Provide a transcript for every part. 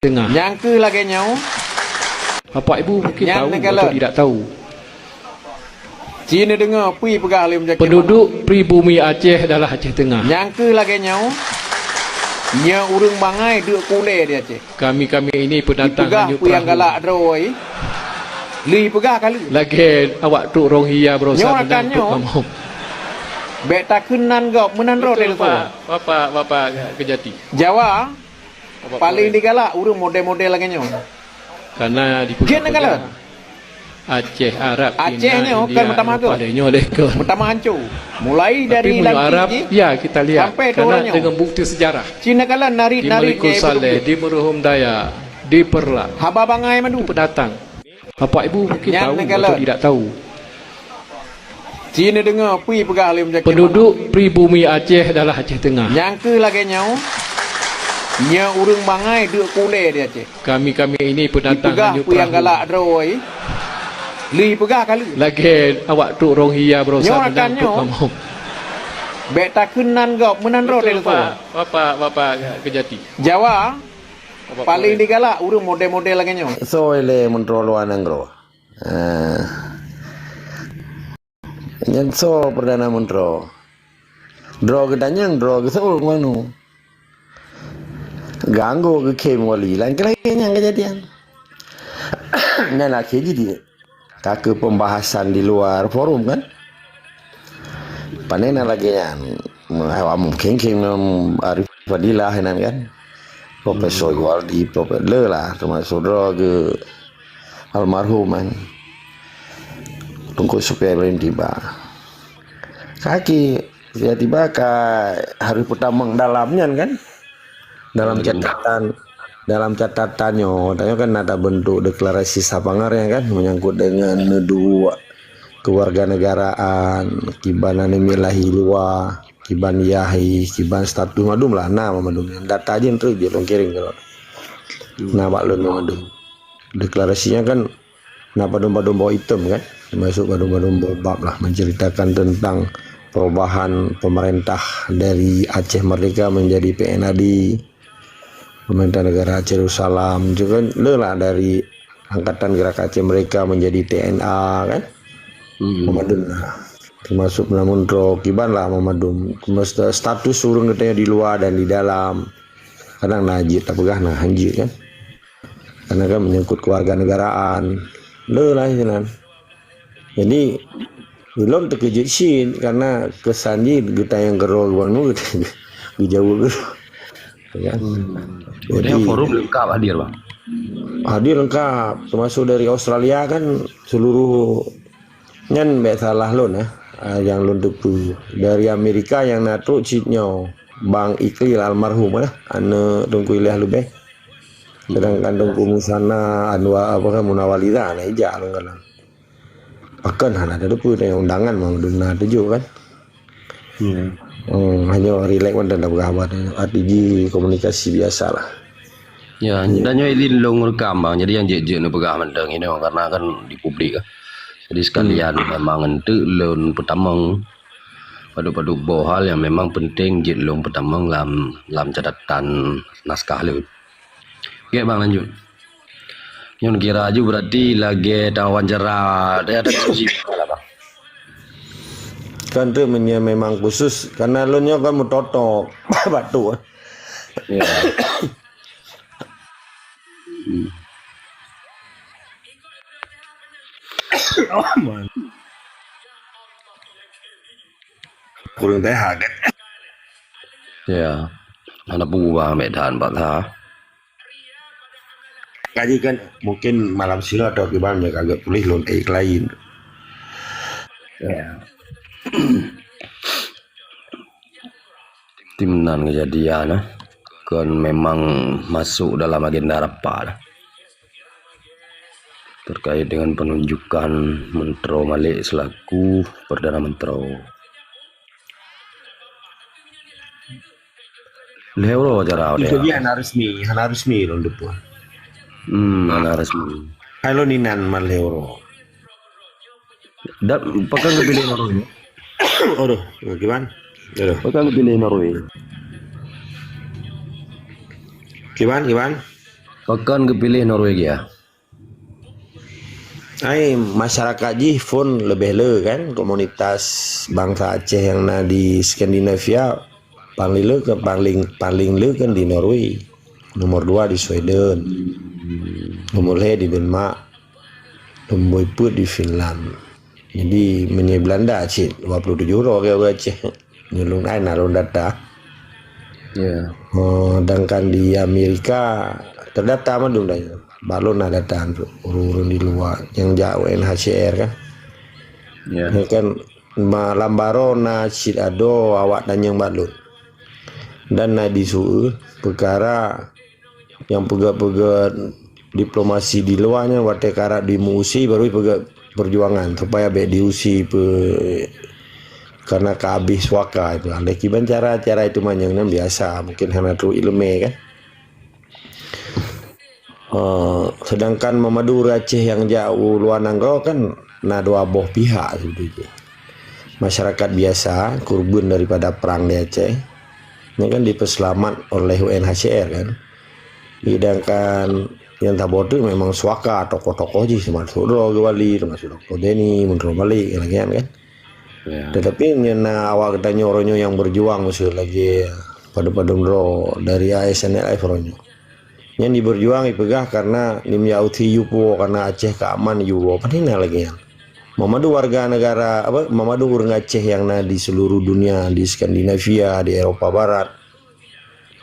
Tengah. Nyangka lagi nyau. Bapak Ibu mungkin Yang tahu negara. atau tidak tahu. Cina dengar pui pegah alim jakin. Penduduk pribumi Aceh adalah Aceh Tengah. Nyangka lagi nyau. Nya urang bangai duk kule dia Aceh. Kami ini pendatang Pegah hanyut pui yang perahu. galak droi. Li pegah kali. Lagi awak tu orang hia berusaha Nyo akan menyangkut nyo. kamu. Bek tak kenan gop menan ro Betul, dia tu. Bapak Kejati. Jawa Bapak paling Korek. digalak urang model-model lagi nyau. Karena di Gen negara. Aceh Arab Aceh ni, kan pertama tu. Padanya lekor. Pertama hancur. Mulai Tapi dari menurut Arab, lantik ya kita lihat sampai karena turunnya. dengan bukti sejarah Cina kala di narik-narik Malikul Saleh, di Meruhum Daya, di Perla, haba bangai madu. pendatang. Bapak Ibu mungkin Yang tahu negara. atau tidak tahu. Cina dengar pui pegah alim jakin. Penduduk pribumi Aceh adalah Aceh Tengah. Nyangka lagi nyau. Nya urang bangai duk kule dia Aceh. Kami ini pendatang Pegah hanyut pui yang perahu. galak droi. Li pegah kali. Lagi awak tu orang hia Nyo berusaha akan menyangkut nyo. kamu. Bek tak kenan gop menan ro dia Betul, tu. Bapak Kejati. Jawa Bapak paling Korek. digalak urang model-model lagi nyau. So ele mentrolo anangro. Nyan so perdana mentro. Draw gedanyang draw ke so manu. Ganggu ke kem wali lain kelainan kejadian. Nah lah jadi tak pembahasan di luar forum kan. Panena lagi yang mungkin Arif Fadilah kan. Profesor Waldi, Profesor lah termasuk draw ke almarhum kan. Tunggu supaya belum tiba. Kaki tiba-tiba ke hari pertama dalamnya kan. Dalam catatannya kan ada bentuk deklarasi sapangarnya kan menyangkut dengan dua kewarganegaraan, kibanan milahi luar, kiban yahi, kiban status madum lah nama madum. Data aja itu dia kirim kalau. Nah baklun madum. Deklarasinya kan kenapa domba-domba hitam kan termasuk domba-domba bab lah menceritakan tentang perubahan pemerintah dari Aceh Merdeka menjadi PNAD, pemerintah negara Aceh Darussalam juga lah dari Angkatan Gerak Aceh Merdeka menjadi TNA kan Memadun lah termasuk namun kiban lah Memadun status urung katanya di luar dan di dalam kadang najib tak pegah nah hanjir kan karena kan menyangkut kewarganegaraan lah jalan. Jadi belum terkejut sih karena kesannya kita yang gerol wanu jauh gitu. Ya. Jadi forum lengkap hadir bang. Hadir lengkap termasuk dari Australia kan seluruh nyan mbak salah lon yang luntuk tu dari Amerika yang natruk citnya Bang Iqlil almarhum ane tunggu ilah lebih. Sedangkan dongku musana anwa apa kan munawalida na ija kan akan ada depu yang undangan mau duna tujuh kan hanya relax kan dan berkabar arti komunikasi biasa lah Ya, dan ini long rekam bang. Jadi yang jejak ni pegah mendeng ini bang, karena kan di publik kan. Jadi sekalian memang ente long pertama pada bohal yang memang penting jet long pertama lam catatan naskah lu. Oke bang lanjut. Yang kira aja berarti lagi wawancara dia ada diskusi lah bang. kan tu memang khusus karena lo nya kan mutotok batu Ya. kurang teh haget Ya. Anak buah medan pak ha. kaji kan mungkin malam sila atau gimana kagak pulih lon lain Ya. Timnan kejadian kan memang masuk dalam agenda rapat terkait dengan penunjukan Mentro Malik selaku Perdana Mentro. Lewro cara itu dia dia. hana resmi lon depan Anak resmi. halo ninan malheuro Dan pakai kepilih Norway. aduh gimana aduh Pakai kepilih Norway. gimana Pekan kepilih Norwegia. Masyarakat ji pun lebih le kan, komunitas bangsa Aceh yang di Skandinavia paling le kan di Norway, nomor 2 di Sweden, nomor 3 di Denmark, nomor 4 di Finland. Jadi menye Belanda Aceh 27 euro ke Aceh nyelung naron data. Ya. Sedangkan di Amerika terdata mah dulu balon ada data urun di luar yang jauh UNHCR kan. Ya. Ini kan malambaro na sid ado awak dan yang balon. Dan na disu perkara yang pega-pega diplomasi di luarnya wate karat dimusi baru pega perjuangan supaya be diusi karena kehabis waka itu ada kiban cara itu manjangnya biasa mungkin hanya tu ilmu kan. Sedangkan Madura Aceh yang jauh luar nanggro kan na dua boh pihak sebetulnya. Masyarakat biasa korban daripada perang di Aceh ini kan diperselamat oleh UNHCR kan. Sedangkan yang tak bodoh memang suaka tokoh-tokoh ji termasuk Dogo Wali, termasuk Dr. Denny, Munro Balik kan. Ya. Tetapi nyena awak kita nyoronyo yang berjuang musuh lagi pada ro dari ASNLF ronyo. Yang diberjuang ipegah karena nimyauti yupo karena Aceh keaman yupo penina lagi yang. Mamadu warga negara Mamadu orang Aceh yang di seluruh dunia, di Skandinavia, di Eropa Barat,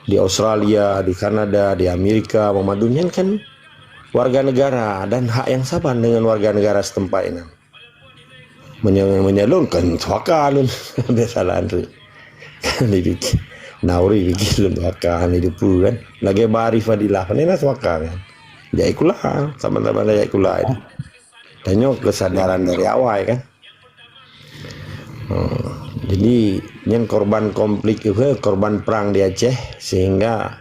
di Australia, di Kanada, di Amerika, Mamadunya kan warga negara dan hak yang sama dengan warga negara setempat ini. Menyalurkan suakalun biasalah tu kan dibikin nauri bikin suaka hidup kan lagi bari fadilah panena suaka kan jadi kula sama-sama jadi kula itu danyo kesadaran dari awal kan. Jadi yang korban konflik itu korban perang di Aceh sehingga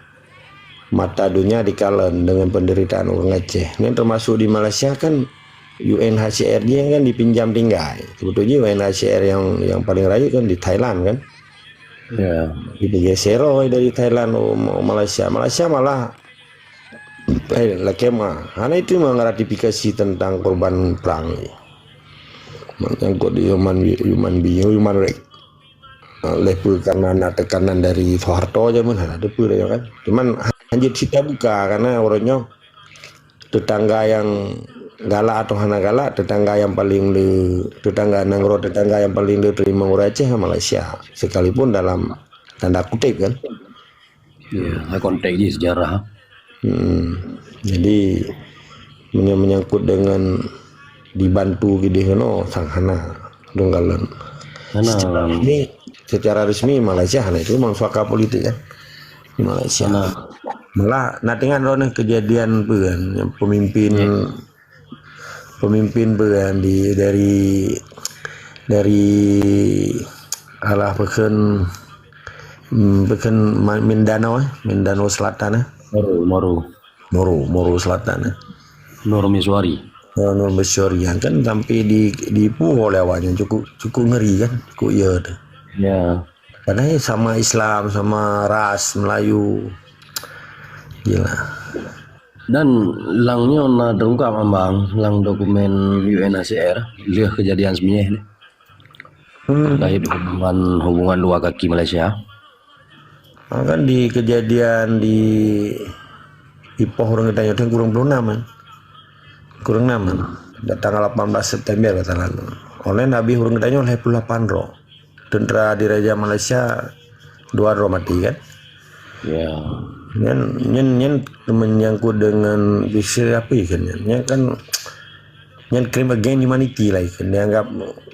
mata dunia dikalen dengan penderitaan orang Aceh. Ini termasuk di Malaysia kan UNHCR dia kan dipinjam tinggal. Sebetulnya UNHCR yang paling rajin kan di Thailand kan. Ya. Digeser dari Thailand Malaysia. Malaysia malah lakema. Karena itu mengratifikasi tentang korban perang. Menyangkut di human right. Lepas karena tekanan dari Soeharto aja ada pun kan. Cuman anjir kita buka karena orangnya tetangga yang galak atau hana galak tetangga yang paling tetangga yang paling terima orang Aceh Malaysia sekalipun dalam tanda kutip kan. Ya, konteks di sejarah. Jadi menyangkut dengan dibantu gitu no sang hana donggalan. Ini secara resmi Malaysia hana itu memang suaka politik kan di Malaysia. Malah natingan lo kejadian kan yang pemimpin beran dari alah peken Mindanao Selatan Moro Selatan Nur Miswari yang kan sampai di pulau lewatnya cukup ngeri kan cukup ya karena sama Islam sama ras Melayu gila. Dan langnya na terungkap ambang lang dokumen UNHCR lihat kejadian sebenarnya terkait hubungan dua kaki Malaysia. Kan di kejadian di Ipoh orang kita nyoteng kurang 6 tanggal 18 September kata lalu. Oleh Nabi orang kita oleh 8 roh. Tentara di Raja Malaysia 2 roh mati kan. Ya. Nyen menyangkut dengan bisa apa kan nyen crime against humanity lah kan dianggap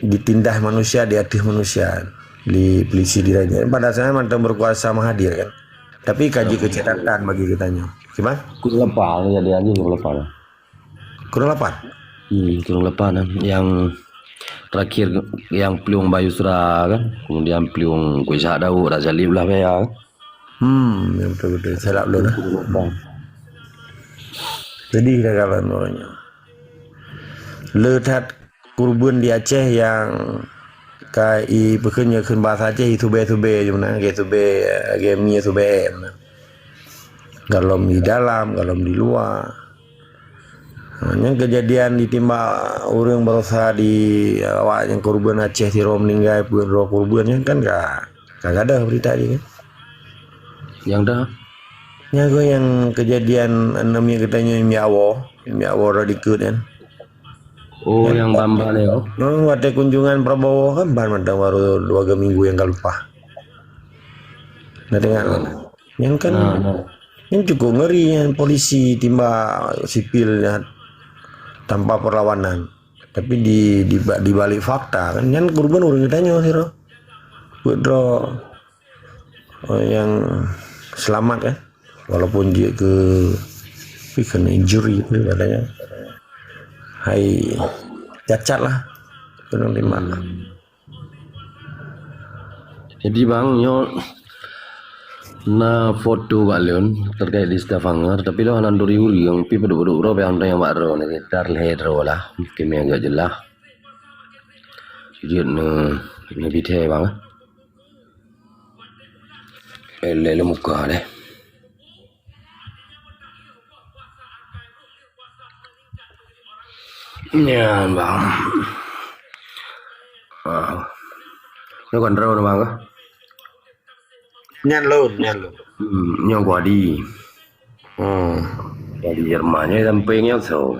ditindas manusia di atas manusia di polisi di Raja pada saat mantan berkuasa menghadir kan tapi kaji kecatatan bagi kitanya gimana Kurang lepas jadi anjing kurang lepas kurang lepas yang terakhir yang Peliung Bayusra kan kemudian Peliung Kuisak Daud Razali belah ya betul salah belum jadi kita kawan orangnya letak kurban di Aceh yang kai bekerja bahasa Aceh itu be gimana gitu be game itu be galom di dalam, galom di luar. Hanya kejadian ditimba orang berusaha di awak yang korban Aceh tiro meninggal pun korbannya kan kagak ada berita dia kan. Yang dah. Nya yang kejadian namanya katanya miawo radikut kan. Oh, yang Bamba ni. Oh. No, ada kunjungan Prabowo kan baru baru 2 minggu yang lupa. Nah dengar yang kan yang cukup ngeri yang polisi timba sipilnya tanpa perlawanan. Tapi di balik fakta kan yang korban orang ditanya sih roh. Yang selamat kan. Walaupun dia kena injury itu katanya. Hai cacat lah gunung di mana. Jadi bang na foto balion terkait di Stavanger tapi lo hanan duri yang pi pada ro yang baru ni tar ledro lah kami agak jelas. Jadi ni bithe bang. Ele muka deh. Ya bang. Nó còn rau nữa bang. Nyan lo. Nhau quả đi. Quả đi Jerman nya sampai nhau so.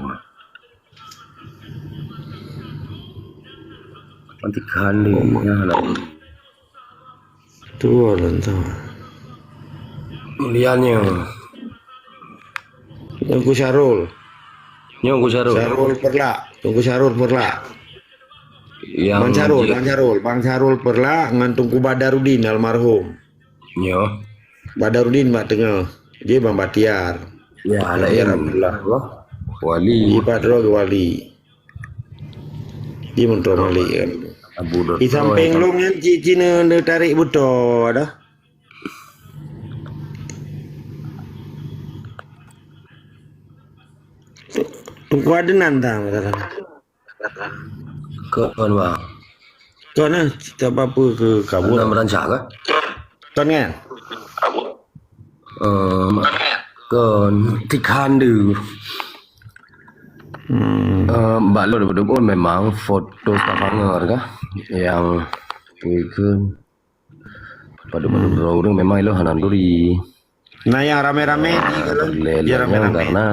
Nanti kali ya lah. Tu orang tu. Liannya. Tunggu Syarul. Nyong Syarul. Syarul perla. Tunggu Syarul perla. Yang Bang Syarul perla ngan Tunggu Badarudin almarhum. Nyo. Badarudin mak tengah. Dia Bang Batiar. Ya lain lah. Wali. Di Padro ke Wali. Dia mentro Wali kan. Abu Dor. Di samping lu yang Cina tarik buto ada. Tunggu adenan tak kata. Kon bang. Tuan lah, cerita apa-apa ke kabur. Nak merancang ke? Tuan kan? Kon tikan dulu. Mbak lo dulu pun memang foto Stavanger kah? Yang itu pada orang memang lo hanan duri. Nah yang rame-rame dia rame-rame karena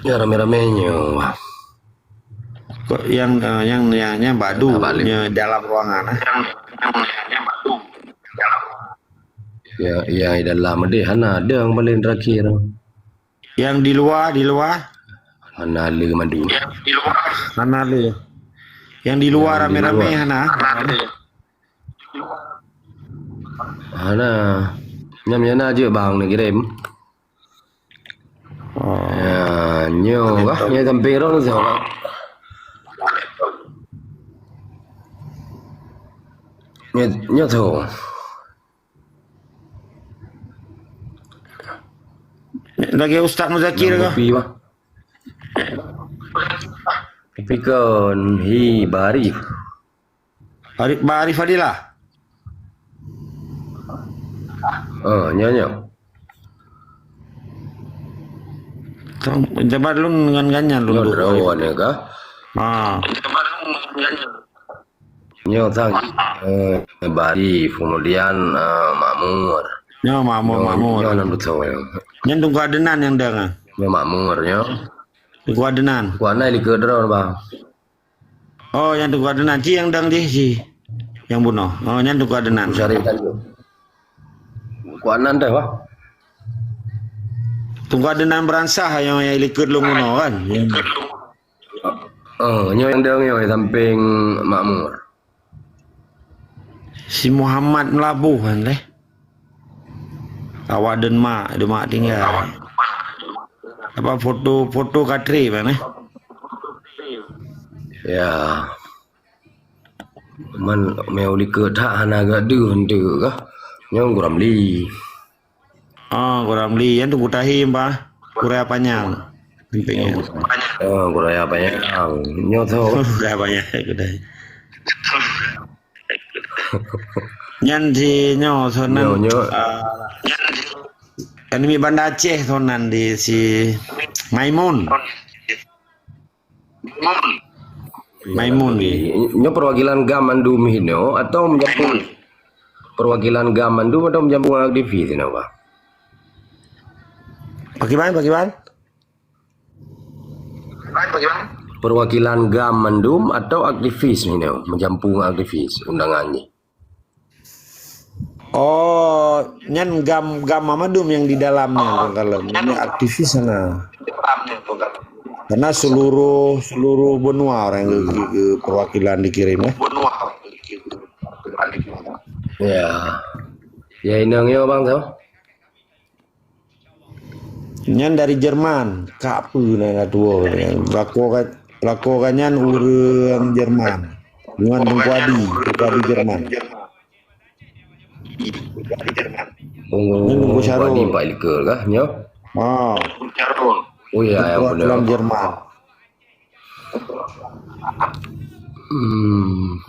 ya rame-ramenya. Kok yang badu yang dalam ruangan ya dalam deh hana ada yang paling terakhir. Yang di luar hana le mandu. Hana le. Yang di luar rame-rame hana. Hana nyam aja bang ni kirim. Ya, nyo kah? Nyo sampai ron sao? Nyo tu. Lagi Ustaz Muzakir ke? Tapi kan Barif. Barif Fadilah. Nyo. Jabat lu dengan ganyan lu. Rawan ya kah? Nyo tang Barif kemudian Makmur. Nyo Makmur. Nyo nan betul ya. Yang tunggu adenan yang dah. Nyo Makmur nyo. Tunggu adenan. Kuana li kedron bang. Oh yang tunggu adenan ci yang dang ci. Yang bunuh. Oh yang tunggu adenan. Cari tadi. Kuana dah wah. Tunggu adenan beransah yang ikut lu ngono kan. Nyo yang dang yo samping Makmur. Si Muhammad Melabuh kan leh. Awak dan mak tinggal. Apa foto katri mana? Ya. Man meu li ke tak hana ga du hentu kah? Nyo guram li. Guram li yang tunggu tahim bah. Kurea panjang. Sampingnya. Kurea panjang. Nyo tu. Kurea panjang kedai. Nyan si nyo sonan. Kan ini Banda Aceh tonan di si Maimun. Maimun di. Ini perwakilan Gamandum ini atau menjampung perwakilan Gamandum atau menjampung aktivis ini Pak? Bagaimana? Perwakilan Gamandum atau aktivis ini menjampung aktivis undangannya. Oh, nyan gam Mamadum yang di dalamnya kalau ini aktivis sana. Karena seluruh benua orang yang ke perwakilan dikirim ya. Ya ini yang bang tau. Nyan dari Jerman, kapu nana tua, lakokannya urang Jerman, dengan Bungkwadi Jerman. Oh, Syarul Pak Ilke kah? Nyo? Oh iya yang benar. Jerman.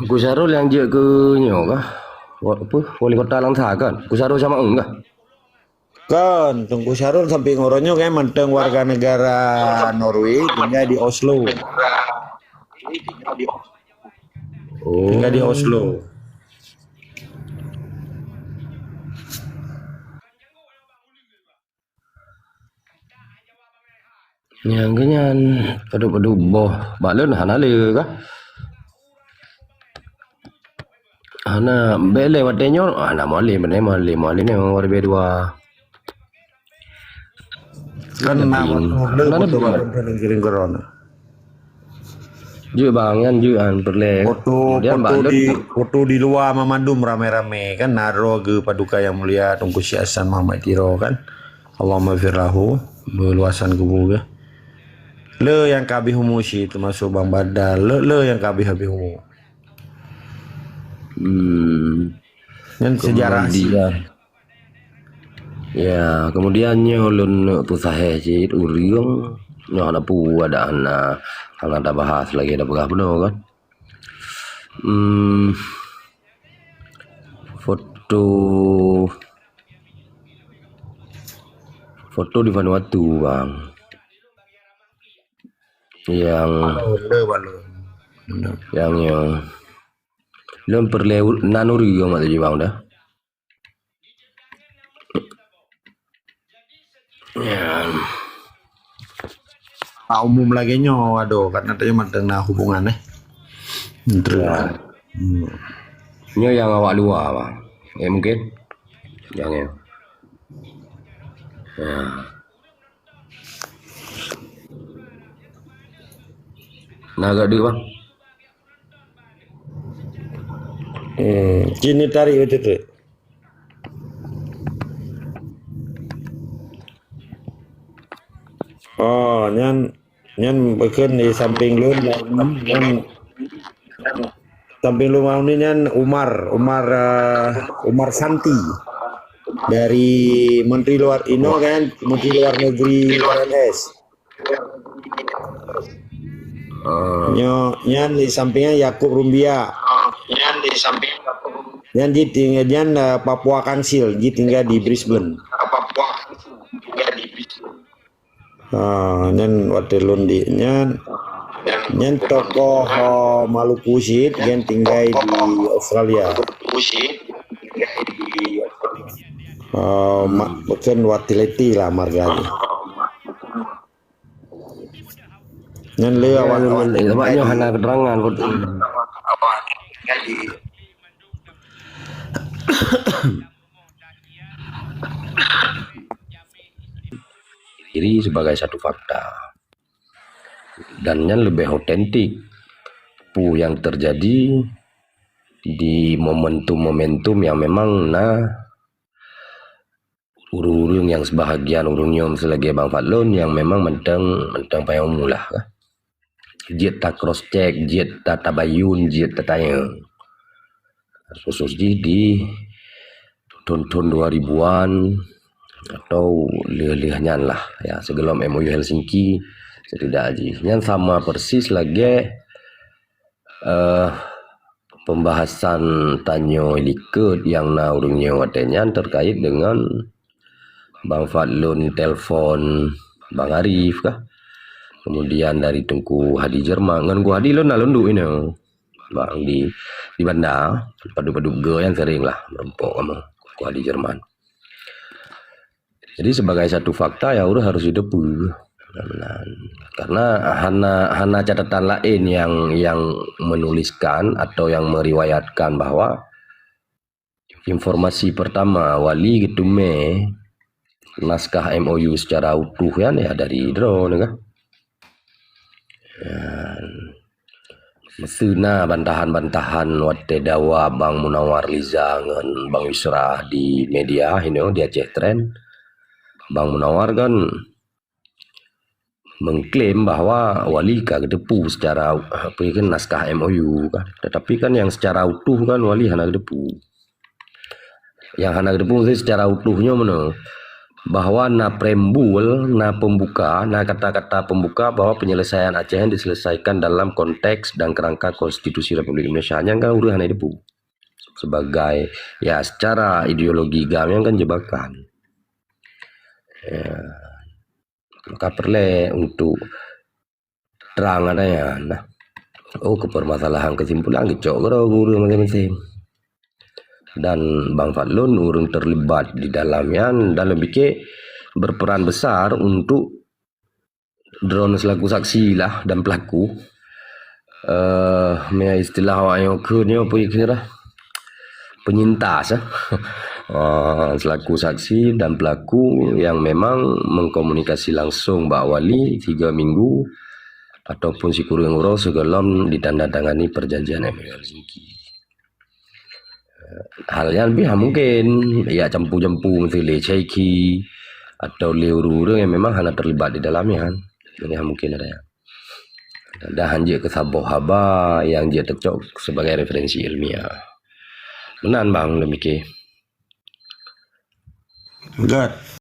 Gus Syarul yang je ke nyo kah? Apa? Wali kota Langsa kan? Gus Syarul sama enggak? Kan, Tunggu Syarul sampai ngoronyo kayak menteng warga negara Norway tinggal di Oslo. Tinggal di Oslo. Yang kenyan padu boh balen hana le kah? Hana bele watenyo ana mole ni war bedua. Kan nama kirim corona. Ju bangan perle. Foto di luar Mamandum rame-rame kan naro ke paduka yang mulia Tunku Syekh Hasan Muhammad Tiro kan. Allahumma firlahu berluasan kubur. Le yang kabi humusi termasuk Bang Badal. Le yang kabi humu. Yang sejarah dia. Ya, kemudiannya ulun tu sahih cit uriung nyo ada pu ada ana kalau ada bahas lagi ada begah benar kan. Foto di Vanuatu bang. Yang belum perlu nanuri yang ada di bang dah. Umum lagi nyo aduh karena tadi menteng nah hubungannya. Nyo yang awak luar bang. Ya mungkin. Jangan. Ya. Nah agak dia bang. Kini tarik itu tu. Oh, nyan bekerja di samping lu, nyan samping lu mau ni nyan Umar Santi dari Menteri Luar Ino kan, Menteri Luar Negeri PNS. Nyan di sampingnya Yakub Rumbia. Nyan di tinggal Papua Kansil, di tinggal di Brisbane. Nyan watelun di nyan tokoh Maluku Sit yang tinggal di Australia. Bukan watileti lah marganya. Nyan le awak banyak hana keterangan diri sebagai satu fakta dan yang lebih otentik yang terjadi di momentum-momentum yang memang urung yang sebahagian urungnya selagi Bang Fadlun yang memang mentang payung mulah jet tak cross check jet tak tabayun jet tanya khusus di tahun 2000-an atau lelehnya lah ya sebelum MOU Helsinki tidak aja yang sama persis lagi pembahasan tanyo liket yang urungnya watenya terkait dengan Bang Fadlun telefon Bang Arif kah. Kemudian dari Tengku Hadi Jerman ngan ku Hadi lon alun ini bang di bandar padu-padu ge yang sering lah merempok sama ku Hadi Jerman. Jadi sebagai satu fakta ya udah harus hidup karena hana catatan lain yang menuliskan atau yang meriwayatkan bahwa informasi pertama Wali Getume naskah MOU secara utuh kan ya dari drone kan. Mesena bantahan-bantahan wate dawa Bang Munawar Liza ngan Bang Yusra di media ini di Aceh Trend. Bang Munawar kan mengklaim bahwa Wali kagak depu secara apa kan naskah MOU kan, tetapi kan yang secara utuh kan Wali hana depu. Yang hana depu secara utuhnya mana? Bahwa na preambul, na pembuka, na kata-kata pembuka bahwa penyelesaian Aceh diselesaikan dalam konteks dan kerangka Konstitusi Republik Indonesia yang kan udah hana depu. Sebagai ya secara ideologi gam yang kan jebakan. Ya, maka perlu untuk terang adanya nah ke permasalahan kesimpulan kecok guru masing-masing dan Bang Fadlun urung terlibat di dalamnya dan lebih ke berperan besar untuk drone selaku saksi lah dan pelaku istilah awaknya ke apa kira penyintas selaku saksi dan pelaku yang memang mengkomunikasi langsung Mbak Wali 3 minggu ataupun si kurang uro sebelum ditandatangani perjanjian MOU Helsinki. Hal yang lebih mungkin ya jampu-jampu mesti ceki atau liuru yang memang hanya terlibat di dalamnya kan. Jadi mungkin ada ya. Ada hanya kesaboh haba yang dia tercok sebagai referensi ilmiah. Menan bang demikian. Enggak.